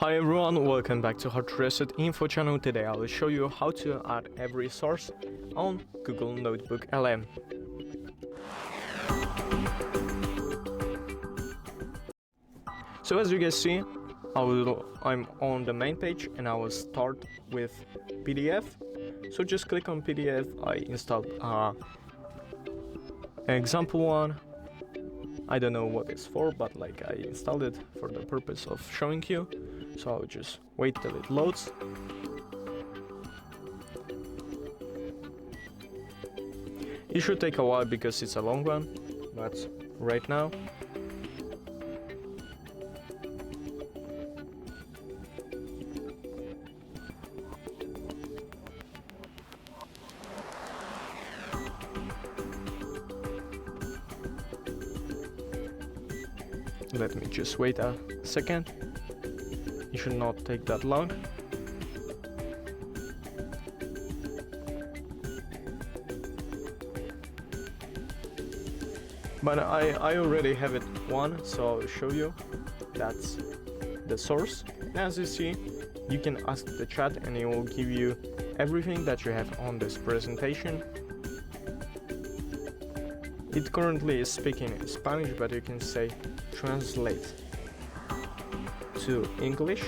Hi everyone, welcome back to HardReset.Info channel. Today I will show you how to add every source on Google NotebookLM. So as you guys see, I'm on the main page and I will start with PDF. So just click on PDF. I installed an example one. I don't know what it's for, but like I installed it for the purpose of showing you. So I'll just wait till it loads. It should take a while because it's a long one, but right now. Let me just wait a second. It should not take that long. But I already have it one, so I'll show you. That's the source. And as you see, you can ask the chat and it will give you everything that you have on this presentation. It currently is speaking in Spanish, but you can say translate to English.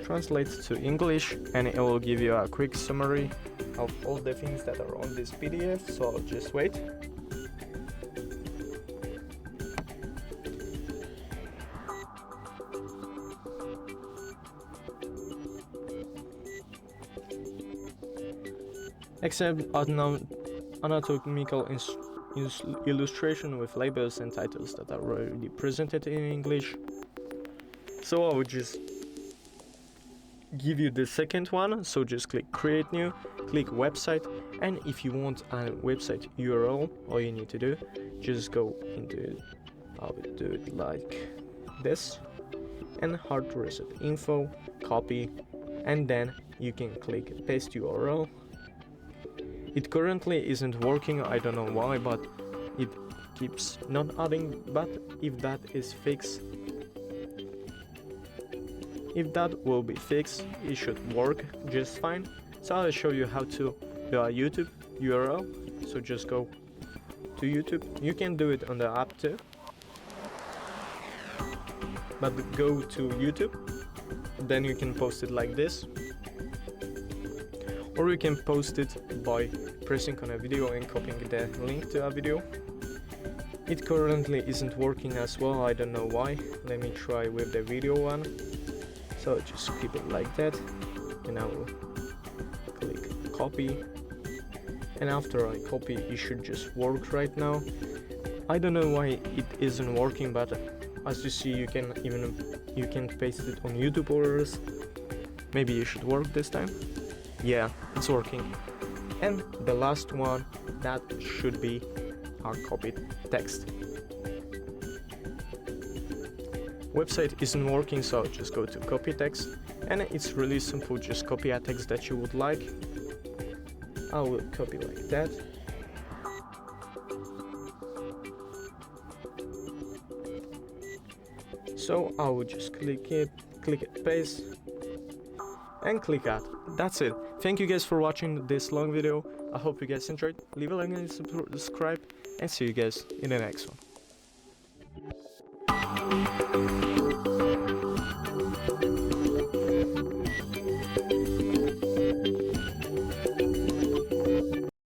Translate to English and it will give you a quick summary of all the things that are on this PDF, so I'll just wait. Except anatomical illustration with labels and titles that are already presented in English. So I would just give you the second one, so just click create new, click website, and if you want a website URL, all you need to do, just go into it. I will do it like this, and HardReset.Info, copy, and then you can click paste URL. It currently isn't working, I don't know why, but it keeps not adding, but if that is fixed, if that will be fixed, it should work just fine. So I'll show you how to do a YouTube URL. So just go to YouTube. You can do it on the app too, but go to YouTube, then you can post it like this, or you can post it by pressing on a video and copying the link to a video. It currently isn't working as well, I don't know why. Let me try with the video one. So just keep it like that, and I will click copy, and after I copy it should just work right now. I don't know why it isn't working, but as you see, you can paste it on YouTube orders. Maybe it should work this time. Yeah, it's working. And the last one, that should be our copied text. Website isn't working, so just go to copy text, and it's really simple. Just copy a text that you would like. I will copy like that. So I will just click it, paste, and click add. That's it. Thank you guys for watching this long video. I hope you guys enjoyed. Leave a like and subscribe, and see you guys in the next one.